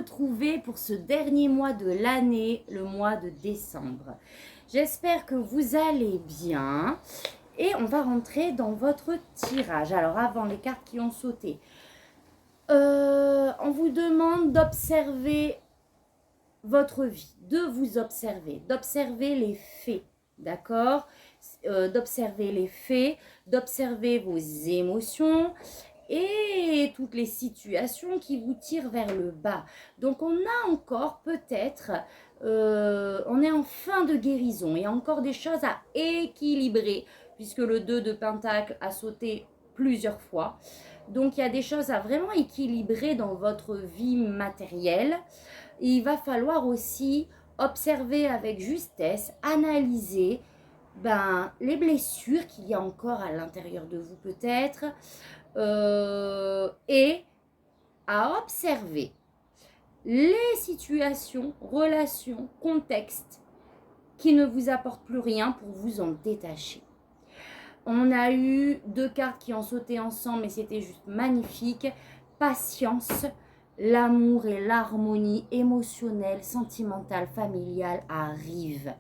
retrouver pour ce dernier mois de l'année, le mois de décembre. J'espère que vous allez bien et on va rentrer dans votre tirage. Alors avant les cartes qui ont sauté, on vous demande d'observer votre vie, de vous observer, d'observer les faits, d'accord, d'observer les faits, d'observer vos émotions et toutes les situations qui vous tirent vers le bas. Donc on a encore peut-être, on est en fin de guérison, il y a encore des choses à équilibrer puisque le 2 de Pentacle a sauté plusieurs fois. Donc il y a des choses à vraiment équilibrer dans votre vie matérielle. Et il va falloir aussi observer avec justesse, analyser les blessures qu'il y a encore à l'intérieur de vous peut-être, et à observer les situations, relations, contextes qui ne vous apportent plus rien pour vous en détacher. On a eu 2 cartes qui ont sauté ensemble et c'était juste magnifique. Patience, l'amour et l'harmonie émotionnelle, sentimentale, familiale arrivent.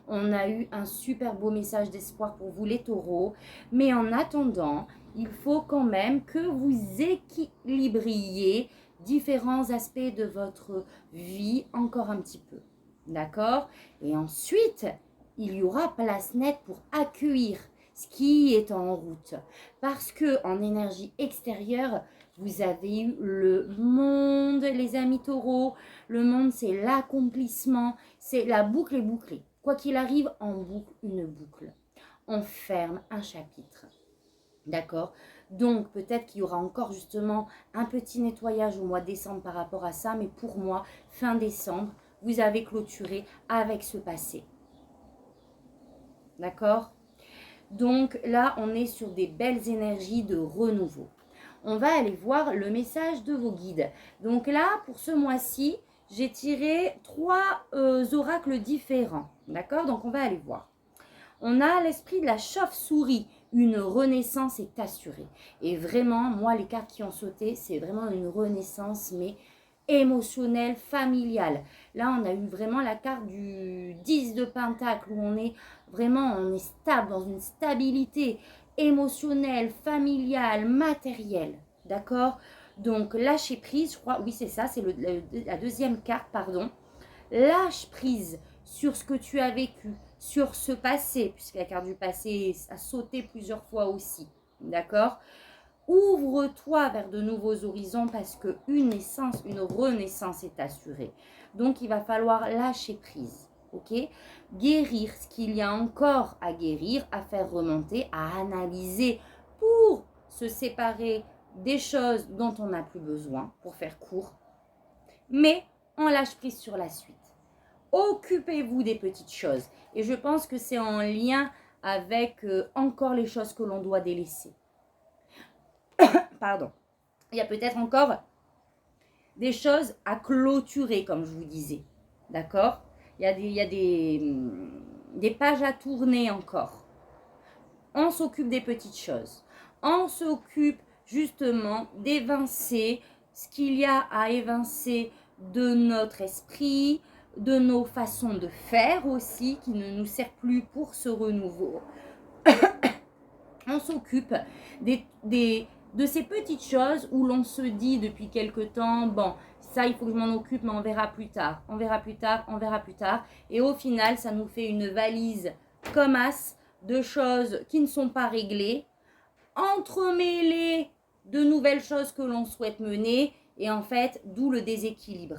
On a eu un super beau message d'espoir pour vous les taureaux. Mais en attendant, il faut quand même que vous équilibriez différents aspects de votre vie encore un petit peu. D'accord? Et ensuite, il y aura place nette pour accueillir ce qui est en route. Parce que en énergie extérieure, vous avez eu le monde, les amis taureaux. Le monde, c'est l'accomplissement, c'est la boucle est bouclée. Quoi qu'il arrive, on boucle une boucle. On ferme un chapitre. D'accord? Donc, peut-être qu'il y aura encore justement un petit nettoyage au mois de décembre par rapport à ça. Mais pour moi, fin décembre, vous avez clôturé avec ce passé. D'accord? Donc là, on est sur des belles énergies de renouveau. On va aller voir le message de vos guides. Donc là, pour ce mois-ci, j'ai tiré 3 oracles différents. D'accord? Donc on va aller voir. On a l'esprit de la chauve-souris. Une renaissance est assurée. Et vraiment, moi, les cartes qui ont sauté, c'est vraiment une renaissance, mais émotionnelle, familiale. Là, on a eu vraiment la carte du 10 de Pentacle, où on est stable, dans une stabilité émotionnelle, familiale, matérielle. D'accord? Donc, lâcher prise, je crois, oui, c'est ça, c'est la deuxième carte, pardon. Lâche prise sur ce que tu as vécu, sur ce passé, puisque la carte du passé a sauté plusieurs fois aussi. D'accord? Ouvre-toi vers de nouveaux horizons parce qu'une renaissance est assurée. Donc, il va falloir lâcher prise. Ok? Guérir ce qu'il y a encore à guérir, à faire remonter, à analyser pour se séparer des choses dont on n'a plus besoin, pour faire court. Mais on lâche prise sur la suite. Occupez-vous des petites choses. Et je pense que c'est en lien avec encore les choses que l'on doit délaisser. Pardon. Il y a peut-être encore des choses à clôturer, comme je vous disais. D'accord? Il y a des pages à tourner encore. On s'occupe des petites choses. On s'occupe justement d'évincer ce qu'il y a à évincer de notre esprit, de nos façons de faire aussi, qui ne nous servent plus pour ce renouveau. On s'occupe de ces petites choses où l'on se dit depuis quelque temps, bon, ça il faut que je m'en occupe, mais on verra plus tard, on verra plus tard, on verra plus tard. Et au final, ça nous fait une valise comme as de choses qui ne sont pas réglées, entremêlées de nouvelles choses que l'on souhaite mener, et en fait, d'où le déséquilibre,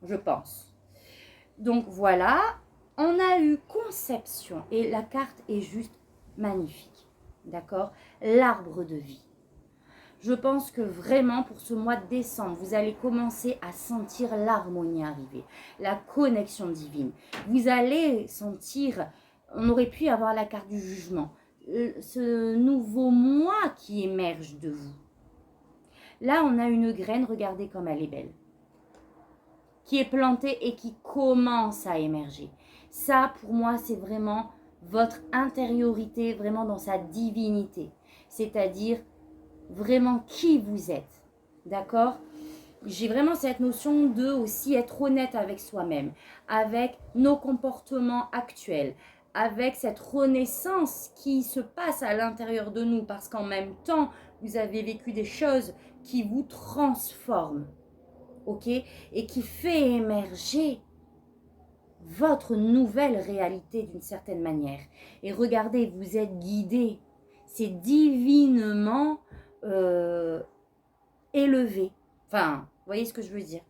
je pense. Donc voilà, on a eu conception, et la carte est juste magnifique. D'accord? L'arbre de vie. Je pense que vraiment pour ce mois de décembre, vous allez commencer à sentir l'harmonie arriver, la connexion divine. Vous allez sentir, on aurait pu avoir la carte du jugement, ce nouveau moi qui émerge de vous. Là, on a une graine, regardez comme elle est belle, qui est plantée et qui commence à émerger. Ça, pour moi, c'est vraiment votre intériorité, vraiment dans sa divinité. C'est-à-dire vraiment qui vous êtes. D'accord? j'ai vraiment cette notion de aussi être honnête avec soi-même, avec nos comportements actuels, avec cette renaissance qui se passe à l'intérieur de nous, parce qu'en même temps, vous avez vécu des choses qui vous transforment, ok? Et qui fait émerger votre nouvelle réalité d'une certaine manière. Et regardez, vous êtes guidé, c'est divinement élevé. Enfin, vous voyez ce que je veux dire?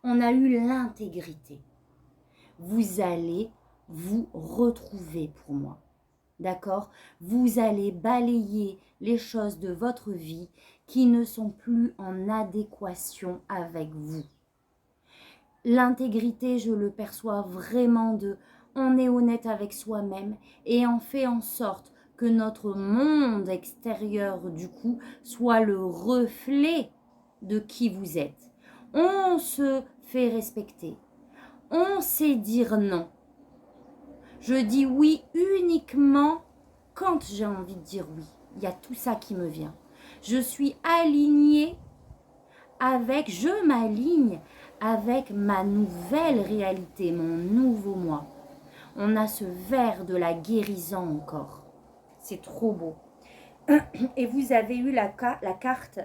On a eu l'intégrité. Vous allez vous retrouver pour moi. D'accord? Vous allez balayer les choses de votre vie qui ne sont plus en adéquation avec vous. L'intégrité, je le perçois vraiment de on est honnête avec soi-même et on fait en sorte que notre monde extérieur du coup soit le reflet de qui vous êtes. On se fait respecter. On sait dire non. Je dis oui uniquement quand j'ai envie de dire oui. Il y a tout ça qui me vient. Je suis alignée je m'aligne avec ma nouvelle réalité, mon nouveau moi. On a ce verre de la guérison encore. C'est trop beau. Et vous avez eu la carte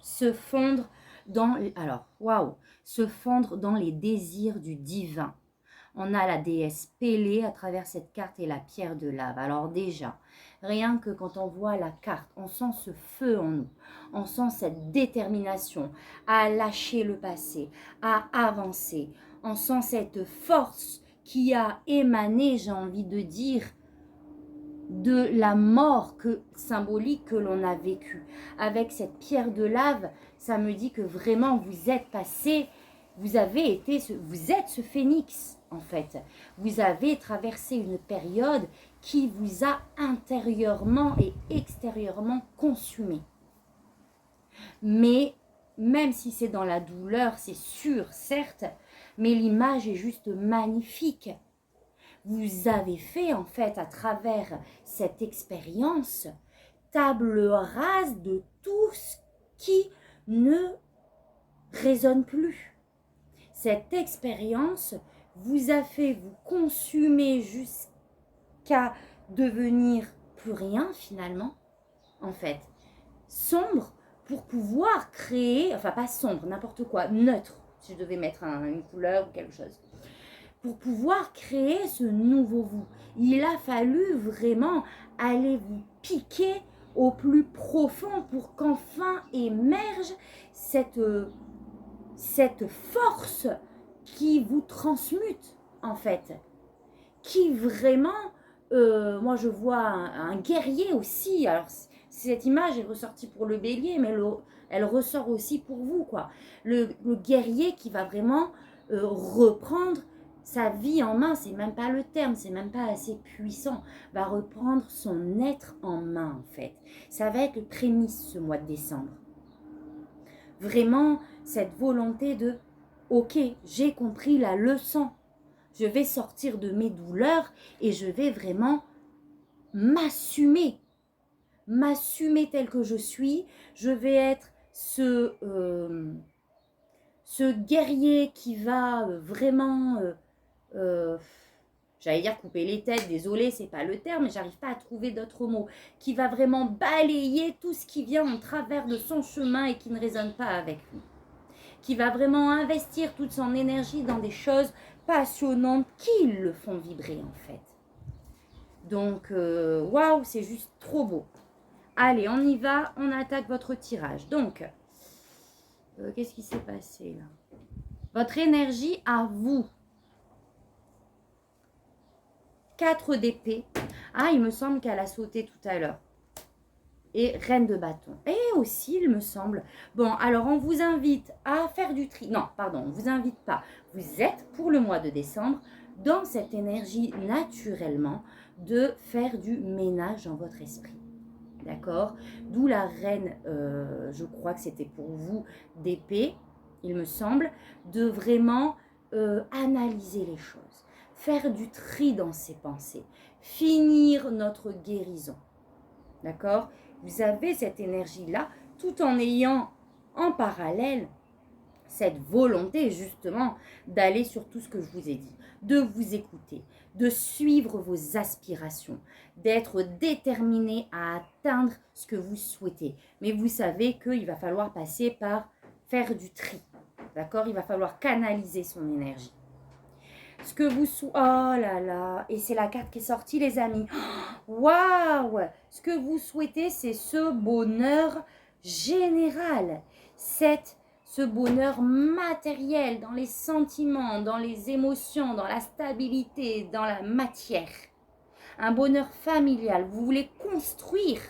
se fondre dans... Alors, waouh! Se fondre dans les désirs du divin. On a la déesse Pélée à travers cette carte et la pierre de lave. Alors déjà, rien que quand on voit la carte, on sent ce feu en nous. On sent cette détermination à lâcher le passé, à avancer. On sent cette force qui a émané, j'ai envie de dire, de la mort symbolique que l'on a vécue. Avec cette pierre de lave, ça me dit que vraiment vous êtes passé, vous êtes ce phénix en fait. Vous avez traversé une période qui vous a intérieurement et extérieurement consumé. Mais même si c'est dans la douleur, c'est sûr, certes, mais l'image est juste magnifique. Vous avez fait en fait à travers cette expérience table rase de tout ce qui ne résonne plus. Cette expérience vous a fait vous consumer jusqu'à devenir plus rien finalement, en fait. Sombre pour pouvoir créer, enfin pas sombre, n'importe quoi, neutre, si je devais mettre une couleur ou quelque chose. Pour pouvoir créer ce nouveau vous, il a fallu vraiment aller vous piquer au plus profond pour qu'enfin émerge cette force qui vous transmute en fait, qui vraiment, moi je vois un guerrier aussi, alors cette image est ressortie pour le bélier, mais elle ressort aussi pour vous, quoi. Le guerrier qui va vraiment reprendre sa vie en main, c'est même pas le terme, c'est même pas assez puissant, va reprendre son être en main en fait. Ça va être le prémisse ce mois de décembre. Vraiment cette volonté de, ok, j'ai compris la leçon, je vais sortir de mes douleurs et je vais vraiment m'assumer tel que je suis. Je vais être ce guerrier qui va vraiment, j'allais dire couper les têtes, désolé, c'est pas le terme, mais j'arrive pas à trouver d'autres mots, qui va vraiment balayer tout ce qui vient en travers de son chemin et qui ne résonne pas avec lui, qui va vraiment investir toute son énergie dans des choses passionnantes qui le font vibrer en fait. Donc, waouh, c'est juste trop beau. Allez, on y va, on attaque votre tirage. Donc, qu'est-ce qui s'est passé là? Votre énergie à vous. 4 d'épée. Ah, il me semble qu'elle a sauté tout à l'heure. Et reine de bâton. Et aussi, il me semble. Bon, alors on vous invite à faire du tri. Non, pardon, on ne vous invite pas. Vous êtes pour le mois de décembre dans cette énergie naturellement de faire du ménage dans votre esprit. D'accord? D'où la reine, je crois que c'était pour vous, d'épée, il me semble, de vraiment analyser les choses, faire du tri dans ses pensées, finir notre guérison. D'accord? Vous avez cette énergie-là, tout en ayant en parallèle cette volonté justement d'aller sur tout ce que je vous ai dit, de vous écouter, de suivre vos aspirations, d'être déterminé à atteindre ce que vous souhaitez. Mais vous savez qu'il va falloir passer par faire du tri, d'accord? Il va falloir canaliser son énergie. Ce que vous souhaitez, oh là là, et c'est la carte qui est sortie les amis. Waouh! Ce que vous souhaitez, c'est ce bonheur général, ce bonheur matériel dans les sentiments, dans les émotions, dans la stabilité, dans la matière. Un bonheur familial. Vous voulez construire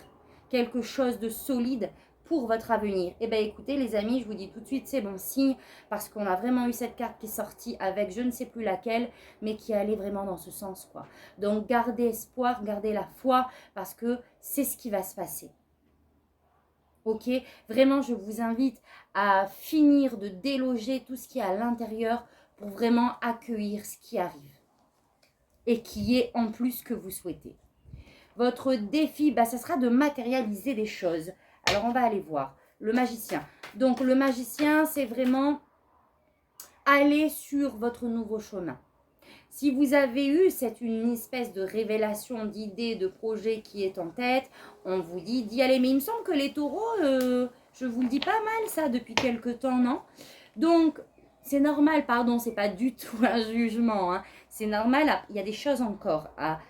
quelque chose de solide pour votre avenir. Eh bien, écoutez, les amis, je vous dis tout de suite, c'est bon signe, parce qu'on a vraiment eu cette carte qui est sortie avec je ne sais plus laquelle, mais qui allait vraiment dans ce sens, quoi. Donc, gardez espoir, gardez la foi, parce que c'est ce qui va se passer. Ok, vraiment, je vous invite à finir de déloger tout ce qui est à l'intérieur pour vraiment accueillir ce qui arrive et qui est en plus ce que vous souhaitez. Votre défi, ça sera de matérialiser des choses. Alors, on va aller voir le magicien. Donc, le magicien, c'est vraiment aller sur votre nouveau chemin. Si vous avez eu une espèce de révélation, d'idée, de projet qui est en tête, on vous dit d'y aller. Mais il me semble que les taureaux, je vous le dis pas mal ça depuis quelque temps, non? Donc, c'est normal, pardon, c'est pas du tout un jugement. Hein. C'est normal, il y a des choses encore à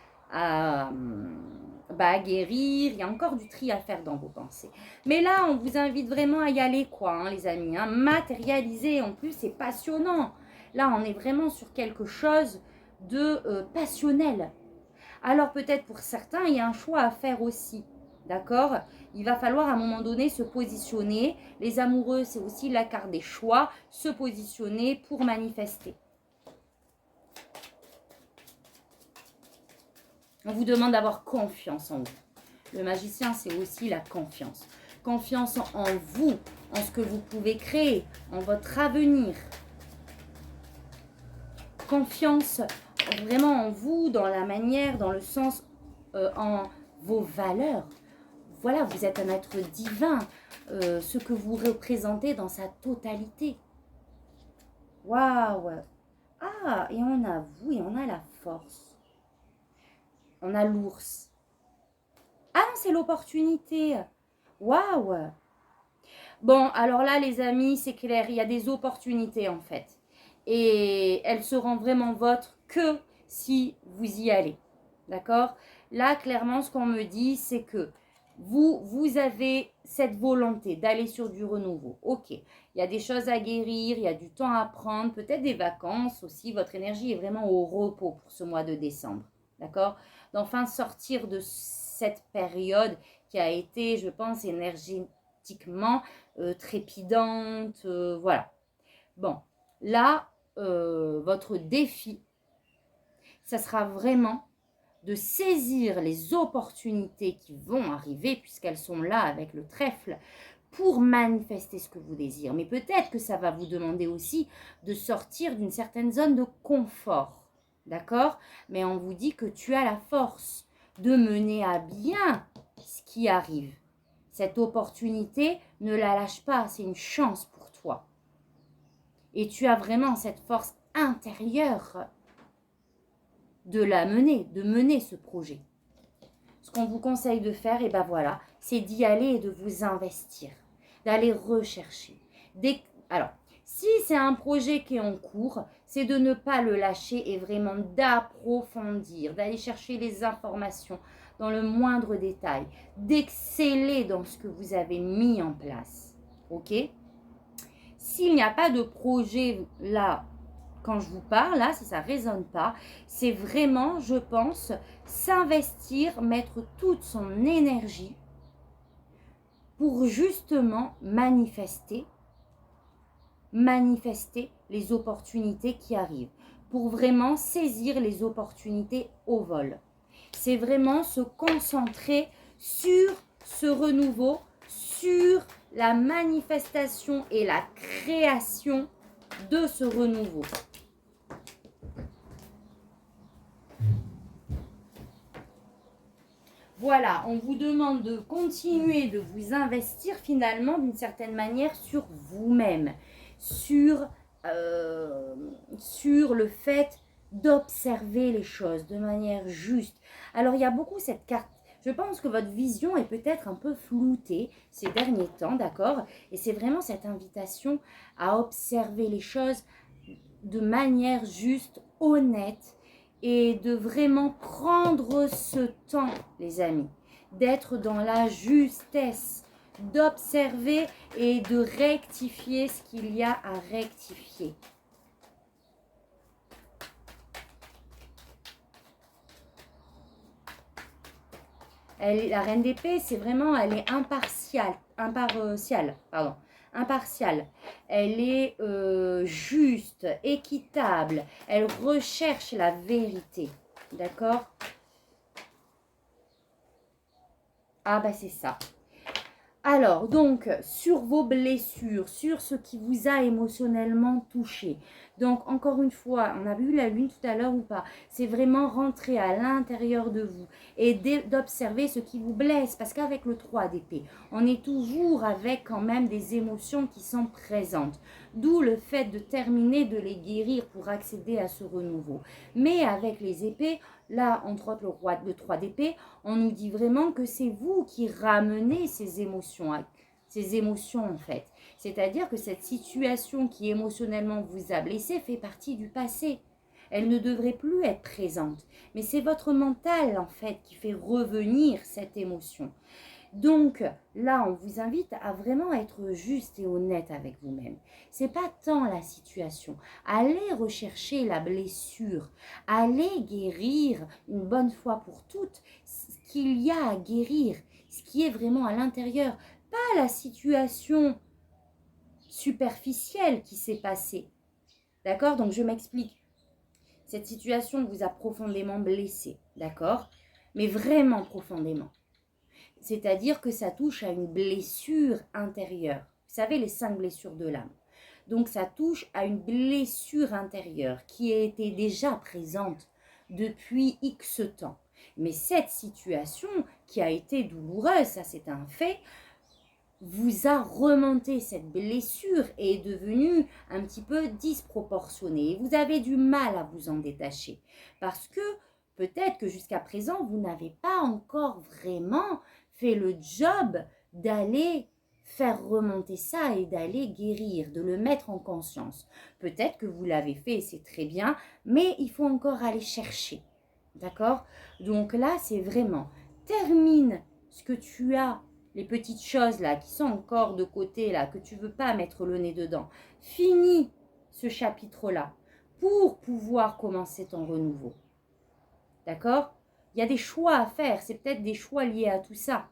guérir, il y a encore du tri à faire dans vos pensées. Mais là, on vous invite vraiment à y aller, quoi, hein, les amis. Hein, matérialiser, en plus, c'est passionnant. Là, on est vraiment sur quelque chose de passionnel. Alors, peut-être pour certains, il y a un choix à faire aussi. D'accord? Il va falloir à un moment donné se positionner. Les amoureux, c'est aussi la carte des choix. Se positionner pour manifester. On vous demande d'avoir confiance en vous. Le magicien, c'est aussi la confiance. Confiance en vous, en ce que vous pouvez créer, en votre avenir. Confiance vraiment en vous, dans la manière, dans le sens, en vos valeurs. Voilà, vous êtes un être divin, ce que vous représentez dans sa totalité. Waouh! Ah, et on a vous, et on a la force. On a l'ours. Ah non, c'est l'opportunité. Waouh! Bon, alors là, les amis, c'est clair, il y a des opportunités en fait. Et elles seront vraiment vôtres que si vous y allez. D'accord? Là, clairement, ce qu'on me dit, c'est que vous avez cette volonté d'aller sur du renouveau. Ok, il y a des choses à guérir, il y a du temps à prendre, peut-être des vacances aussi. Votre énergie est vraiment au repos pour ce mois de décembre. D'accord? D'enfin sortir de cette période qui a été, je pense, énergétiquement trépidante. Voilà. Bon, là, votre défi, ça sera vraiment de saisir les opportunités qui vont arriver, puisqu'elles sont là avec le trèfle, pour manifester ce que vous désirez. Mais peut-être que ça va vous demander aussi de sortir d'une certaine zone de confort. D'accord? Mais on vous dit que tu as la force de mener à bien ce qui arrive. Cette opportunité, ne la lâche pas, c'est une chance pour toi. Et tu as vraiment cette force intérieure de mener ce projet. Ce qu'on vous conseille de faire, voilà, c'est d'y aller et de vous investir, d'aller rechercher. Alors, si c'est un projet qui est en cours, c'est de ne pas le lâcher et vraiment d'approfondir, d'aller chercher les informations dans le moindre détail, d'exceller dans ce que vous avez mis en place. Ok? S'il n'y a pas de projet là, quand je vous parle, là, si ça ne résonne pas, c'est vraiment, je pense, s'investir, mettre toute son énergie pour justement manifester les opportunités qui arrivent, pour vraiment saisir les opportunités au vol. C'est vraiment se concentrer sur ce renouveau, sur la manifestation et la création de ce renouveau. Voilà, on vous demande de continuer de vous investir finalement d'une certaine manière sur vous-même, sur le fait d'observer les choses de manière juste. Alors, il y a beaucoup cette carte. Je pense que votre vision est peut-être un peu floutée ces derniers temps, d'accord? Et c'est vraiment cette invitation à observer les choses de manière juste, honnête, et de vraiment prendre ce temps, les amis, d'être dans la justesse, d'observer et de rectifier ce qu'il y a à rectifier. La reine d'épée, c'est vraiment, elle est impartiale. Elle est juste, équitable. Elle recherche la vérité. D'accord? Ah bah c'est ça. Alors, donc, sur vos blessures, sur ce qui vous a émotionnellement touché. Donc, encore une fois, on a vu la lune tout à l'heure ou pas. C'est vraiment rentrer à l'intérieur de vous et d'observer ce qui vous blesse. Parce qu'avec le 3 d'épée, on est toujours avec quand même des émotions qui sont présentes. D'où le fait de terminer, de les guérir pour accéder à ce renouveau. Mais avec les épées, là, entre autres le 3 d'épée, on nous dit vraiment que c'est vous qui ramenez ces émotions en fait. C'est-à-dire que cette situation qui émotionnellement vous a blessé fait partie du passé. Elle ne devrait plus être présente. Mais c'est votre mental en fait qui fait revenir cette émotion. Donc là, on vous invite à vraiment être juste et honnête avec vous-même. C'est pas tant la situation. Allez rechercher la blessure. Allez guérir une bonne fois pour toutes ce qu'il y a à guérir, ce qui est vraiment à l'intérieur. Pas la situation superficielle qui s'est passée. D'accord? Donc je m'explique. Cette situation vous a profondément blessé. D'accord? Mais vraiment profondément. C'est-à-dire que ça touche à une blessure intérieure. Vous savez, les 5 blessures de l'âme. Donc, ça touche à une blessure intérieure qui a été déjà présente depuis X temps. Mais cette situation qui a été douloureuse, ça c'est un fait, vous a remonté cette blessure et est devenue un petit peu disproportionnée. Vous avez du mal à vous en détacher parce que peut-être que jusqu'à présent, vous n'avez pas encore vraiment fait le job d'aller faire remonter ça et d'aller guérir, de le mettre en conscience. Peut-être que vous l'avez fait et c'est très bien, mais il faut encore aller chercher. D'accord? Donc là, c'est vraiment, termine ce que tu as, les petites choses là qui sont encore de côté là, que tu veux pas mettre le nez dedans. Finis ce chapitre-là pour pouvoir commencer ton renouveau. D'accord? Il y a des choix à faire, c'est peut-être des choix liés à tout ça.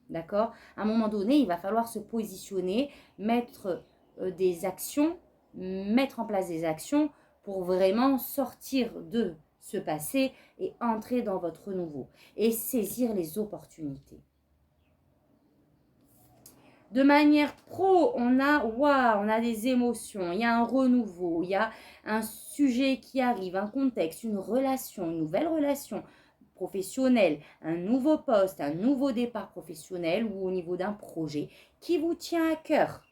D'accord? À un moment donné, il va falloir se positionner, mettre des actions, mettre en place des actions pour vraiment sortir de ce passé et entrer dans votre renouveau et saisir les opportunités. De manière pro, on a des émotions, il y a un renouveau, il y a un sujet qui arrive, un contexte, une relation, une nouvelle relation professionnelle, un nouveau poste, un nouveau départ professionnel ou au niveau d'un projet qui vous tient à cœur.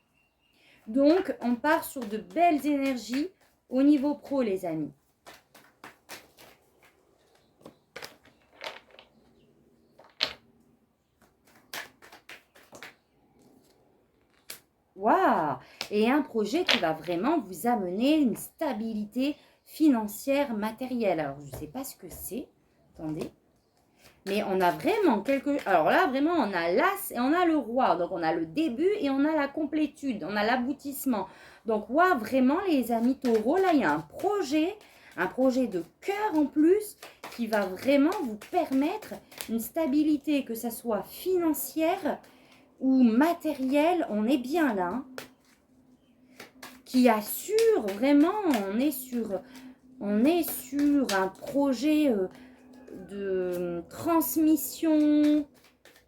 Donc, on part sur de belles énergies au niveau pro, les amis. Waouh! Et un projet qui va vraiment vous amener une stabilité financière, matérielle. Alors, je ne sais pas ce que c'est. Attendez. Mais on a vraiment Alors là, vraiment, on a l'as et on a le roi. Donc, on a le début et on a la complétude. On a l'aboutissement. Donc, waouh, vraiment, les amis taureaux, là, il y a un projet de cœur en plus qui va vraiment vous permettre une stabilité, que ce soit financière ou matérielle. On est bien là. Hein, qui assure vraiment, on est sur un projet de transmission,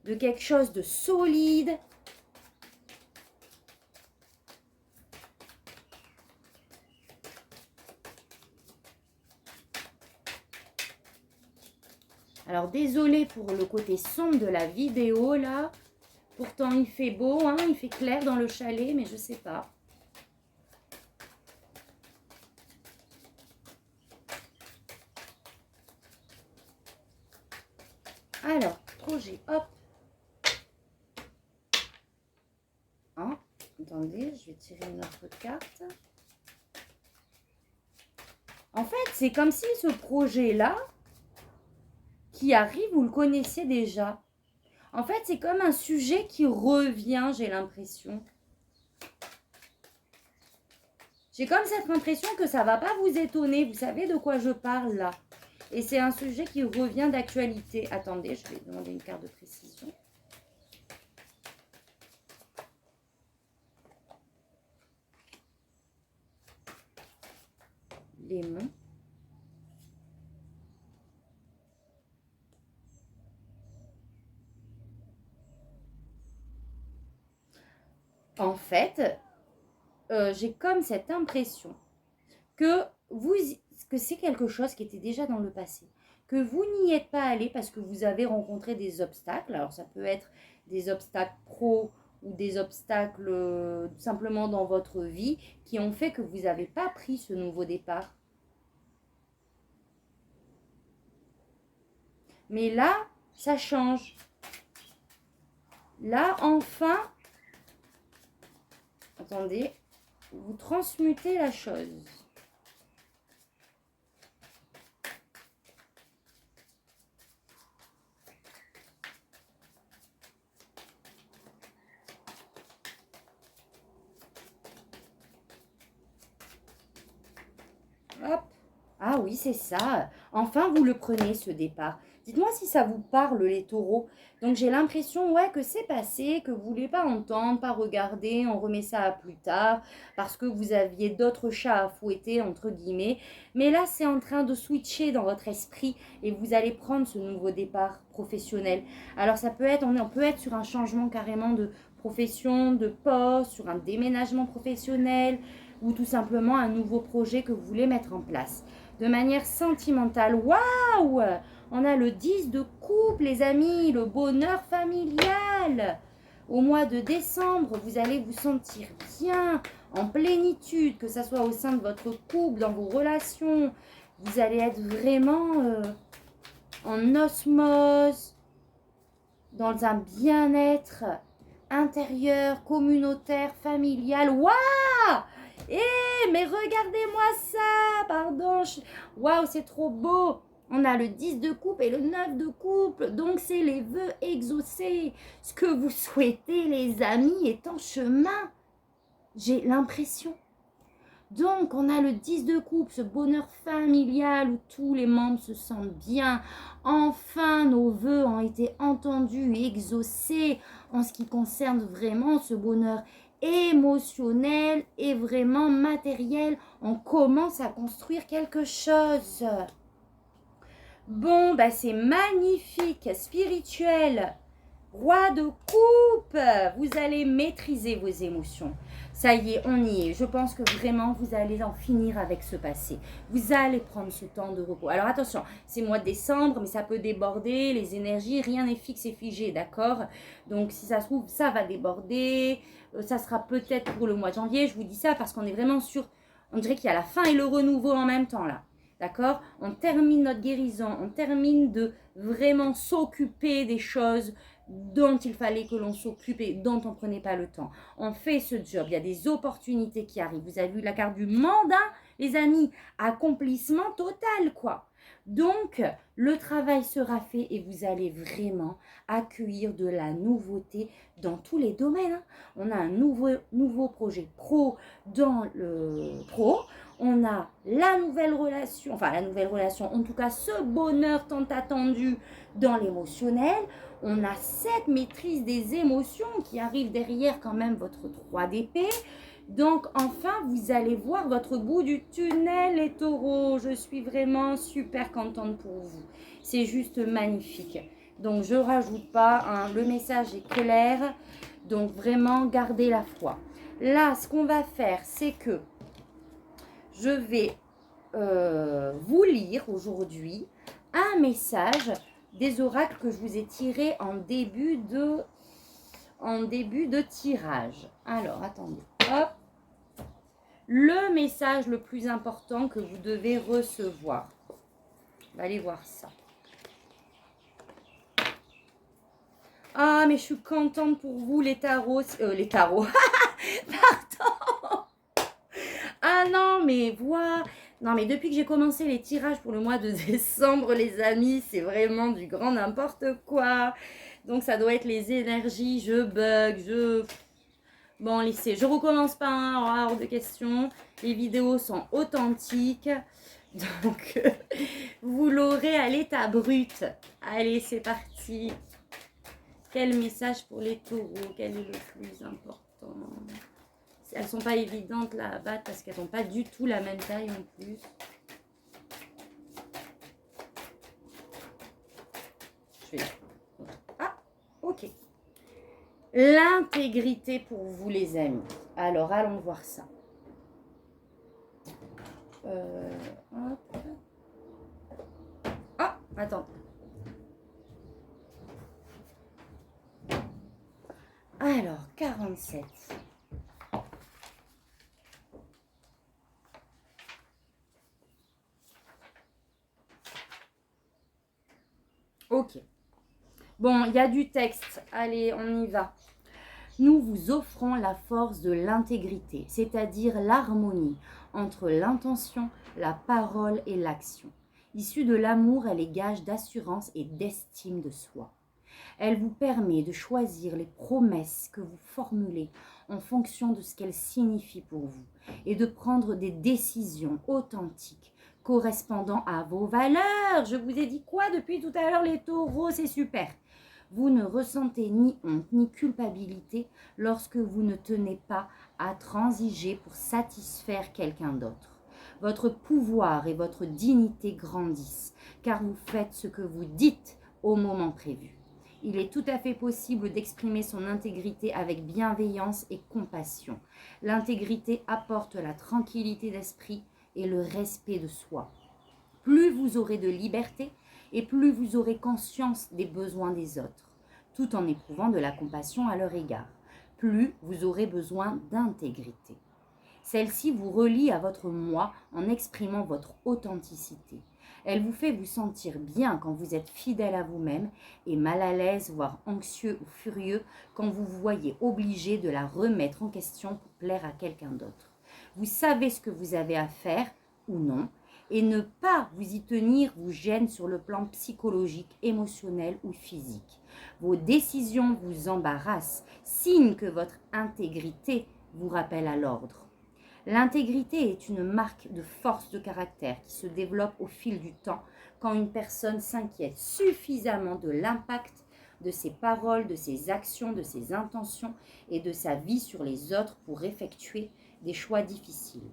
de quelque chose de solide. Alors, désolé pour le côté sombre de la vidéo, là. Pourtant, il fait beau, hein, il fait clair dans le chalet, mais je sais pas. Alors, projet, hop. Hein, attendez, je vais tirer une autre carte. En fait, c'est comme si ce projet-là, qui arrive, vous le connaissez déjà. En fait, c'est comme un sujet qui revient, j'ai l'impression. J'ai comme cette impression que ça ne va pas vous étonner. Vous savez de quoi je parle là. Et c'est un sujet qui revient d'actualité. Attendez, je vais demander une carte de précision. Lémon. En fait, j'ai comme cette impression que c'est quelque chose qui était déjà dans le passé, que vous n'y êtes pas allé parce que vous avez rencontré des obstacles. Alors ça peut être des obstacles pro ou des obstacles simplement dans votre vie qui ont fait que vous n'avez pas pris ce nouveau départ. Mais là, ça change. Là, enfin, attendez, vous transmutez la chose. Hop. Ah oui, c'est ça. Enfin, vous le prenez, ce départ. Dites-moi si ça vous parle, les taureaux. Donc, j'ai l'impression, ouais, que c'est passé, que vous ne voulez pas entendre, pas regarder, on remet ça à plus tard, parce que vous aviez d'autres chats à fouetter, entre guillemets. Mais là, c'est en train de switcher dans votre esprit et vous allez prendre ce nouveau départ professionnel. Alors, ça peut être, on peut être sur un changement carrément de profession, de poste, sur un déménagement professionnel, ou tout simplement un nouveau projet que vous voulez mettre en place. De manière sentimentale, waouh! On a le 10 de coupe, les amis, le bonheur familial. Au mois de décembre, vous allez vous sentir bien, en plénitude, que ce soit au sein de votre couple, dans vos relations. Vous allez être vraiment en osmose, dans un bien-être intérieur, communautaire, familial. Waouh! Mais regardez-moi ça, pardon. Waouh, c'est trop beau. On a le 10 de coupe et le 9 de coupe. Donc, c'est les vœux exaucés. Ce que vous souhaitez, les amis, est en chemin. J'ai l'impression. Donc, on a le 10 de coupe, ce bonheur familial où tous les membres se sentent bien. Enfin, nos vœux ont été entendus et exaucés en ce qui concerne vraiment ce bonheur émotionnel et vraiment matériel. On commence à construire quelque chose. Bon, bah c'est magnifique, spirituel. Roi de coupe, vous allez maîtriser vos émotions. Ça y est, on y est. Je pense que vraiment, vous allez en finir avec ce passé. Vous allez prendre ce temps de repos. Alors attention, c'est mois de décembre, mais ça peut déborder. Les énergies, rien n'est fixe et figé, d'accord? Donc si ça se trouve, ça va déborder. Ça sera peut-être pour le mois de janvier. Je vous dis ça parce qu'on est vraiment sur... On dirait qu'il y a la fin et le renouveau en même temps, là. D'accord? On termine notre guérison. On termine de vraiment s'occuper des choses dont il fallait que l'on s'occupe et dont on ne prenait pas le temps. On fait ce job, il y a des opportunités qui arrivent. Vous avez vu la carte du mandat, les amis, accomplissement total, quoi. Donc, le travail sera fait et vous allez vraiment accueillir de la nouveauté dans tous les domaines. Hein. On a un nouveau projet pro dans le pro. On a la nouvelle relation, en tout cas ce bonheur tant attendu dans l'émotionnel. On a cette maîtrise des émotions qui arrive derrière quand même votre 3 d'épée. Donc enfin, vous allez voir votre bout du tunnel, les taureaux. Je suis vraiment super contente pour vous. C'est juste magnifique. Donc je ne rajoute pas, hein, le message est clair. Donc vraiment, gardez la foi. Là, ce qu'on va faire, c'est que je vais vous lire aujourd'hui un message des oracles que je vous ai tirés en début de tirage. Alors, attendez. Hop. Le message le plus important que vous devez recevoir. On va aller voir ça. Ah, mais je suis contente pour vous, les tarots. Les tarots. Pardon. Ah non, mais voilà. Non, mais depuis que j'ai commencé les tirages pour le mois de décembre, les amis, c'est vraiment du grand n'importe quoi. Donc, ça doit être les énergies. Je bug, Bon, lycée, je recommence pas, hein, hors de question. Les vidéos sont authentiques. Donc, vous l'aurez à l'état brut. Allez, c'est parti. Quel message pour les taureaux? Quel est le plus important? Elles sont pas évidentes là à battre parce qu'elles n'ont pas du tout la même taille en plus. Je vais... Ah, ok. L'intégrité pour vous les amis. Alors, allons voir ça. Hop. Ah, attends. Alors, 47. Ok. Bon, il y a du texte. Allez, on y va. Nous vous offrons la force de l'intégrité, c'est-à-dire l'harmonie entre l'intention, la parole et l'action. Issue de l'amour, elle est gage d'assurance et d'estime de soi. Elle vous permet de choisir les promesses que vous formulez en fonction de ce qu'elles signifient pour vous et de prendre des décisions authentiques correspondant à vos valeurs. Je vous ai dit quoi depuis tout à l'heure, les taureaux? C'est super. Vous ne ressentez ni honte ni culpabilité lorsque vous ne tenez pas à transiger pour satisfaire quelqu'un d'autre. Votre pouvoir et votre dignité grandissent car vous faites ce que vous dites au moment prévu. Il est tout à fait possible d'exprimer son intégrité avec bienveillance et compassion. L'intégrité apporte la tranquillité d'esprit et le respect de soi. Plus vous aurez de liberté et plus vous aurez conscience des besoins des autres, tout en éprouvant de la compassion à leur égard. Plus vous aurez besoin d'intégrité. Celle-ci vous relie à votre moi en exprimant votre authenticité. Elle vous fait vous sentir bien quand vous êtes fidèle à vous-même et mal à l'aise, voire anxieux ou furieux quand vous vous voyez obligé de la remettre en question pour plaire à quelqu'un d'autre. Vous savez ce que vous avez à faire ou non, et ne pas vous y tenir vous gêne sur le plan psychologique, émotionnel ou physique. Vos décisions vous embarrassent, signe que votre intégrité vous rappelle à l'ordre. L'intégrité est une marque de force de caractère qui se développe au fil du temps quand une personne s'inquiète suffisamment de l'impact de ses paroles, de ses actions, de ses intentions et de sa vie sur les autres pour effectuer des choix difficiles.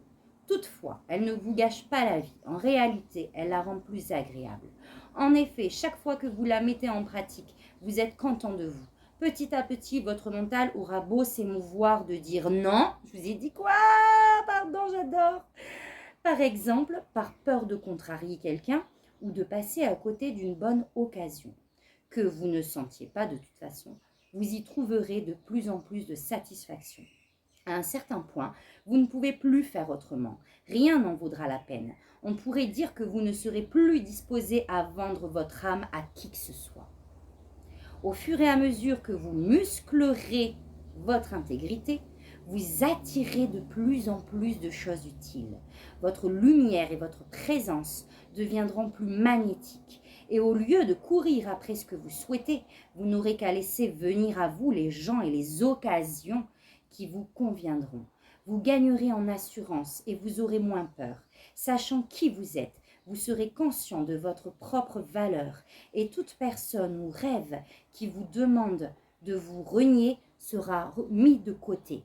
Toutefois, elle ne vous gâche pas la vie. En réalité, elle la rend plus agréable. En effet, chaque fois que vous la mettez en pratique, vous êtes content de vous. Petit à petit, votre mental aura beau s'émouvoir de dire non. Je vous ai dit quoi? Pardon, j'adore. Par exemple, par peur de contrarier quelqu'un ou de passer à côté d'une bonne occasion. Que vous ne sentiez pas de toute façon, vous y trouverez de plus en plus de satisfaction. À un certain point, vous ne pouvez plus faire autrement. Rien n'en vaudra la peine. On pourrait dire que vous ne serez plus disposé à vendre votre âme à qui que ce soit. Au fur et à mesure que vous musclerez votre intégrité, vous attirez de plus en plus de choses utiles. Votre lumière et votre présence deviendront plus magnétiques. Et au lieu de courir après ce que vous souhaitez, vous n'aurez qu'à laisser venir à vous les gens et les occasions qui vous conviendront. Vous gagnerez en assurance et vous aurez moins peur. Sachant qui vous êtes, vous serez conscient de votre propre valeur et toute personne ou rêve qui vous demande de vous renier sera mis de côté.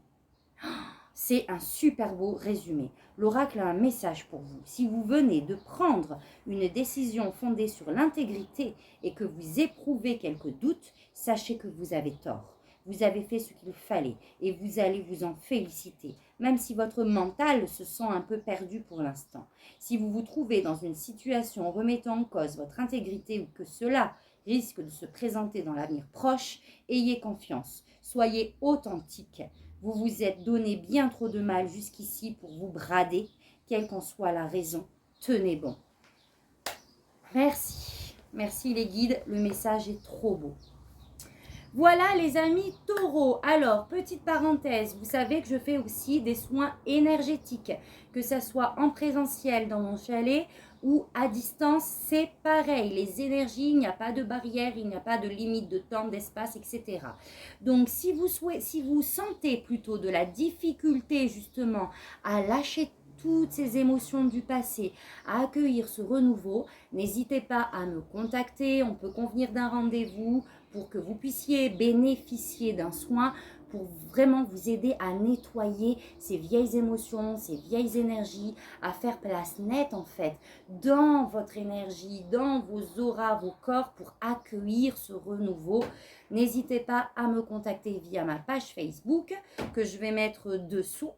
C'est un super beau résumé. L'oracle a un message pour vous. Si vous venez de prendre une décision fondée sur l'intégrité et que vous éprouvez quelques doutes, sachez que vous avez tort. Vous avez fait ce qu'il fallait et vous allez vous en féliciter, même si votre mental se sent un peu perdu pour l'instant. Si vous vous trouvez dans une situation remettant en cause votre intégrité ou que cela risque de se présenter dans l'avenir proche, ayez confiance, soyez authentique. Vous vous êtes donné bien trop de mal jusqu'ici pour vous brader, quelle qu'en soit la raison. Tenez bon. Merci. Merci les guides, le message est trop beau. Voilà les amis taureaux. Alors, petite parenthèse, vous savez que je fais aussi des soins énergétiques, que ça soit en présentiel dans mon chalet ou à distance, c'est pareil. Les énergies, il n'y a pas de barrière, il n'y a pas de limite de temps, d'espace, etc. Donc, si vous sentez plutôt de la difficulté justement à lâcher toutes ces émotions du passé, à accueillir ce renouveau, n'hésitez pas à me contacter. On peut convenir d'un rendez-vous pour que vous puissiez bénéficier d'un soin pour vraiment vous aider à nettoyer ces vieilles émotions, ces vieilles énergies, à faire place nette en fait dans votre énergie, dans vos auras, vos corps pour accueillir ce renouveau. N'hésitez pas à me contacter via ma page Facebook que je vais mettre dessous.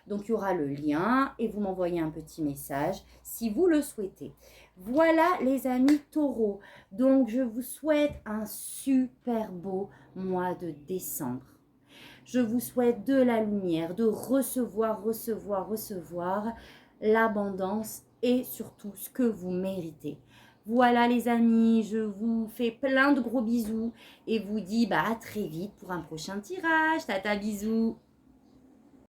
Donc il y aura le lien et vous m'envoyez un petit message si vous le souhaitez. Voilà les amis taureaux. Donc je vous souhaite un super beau mois de décembre. Je vous souhaite de la lumière, de recevoir l'abondance et surtout ce que vous méritez. Voilà les amis, je vous fais plein de gros bisous et vous dis à très vite pour un prochain tirage. Tata bisous.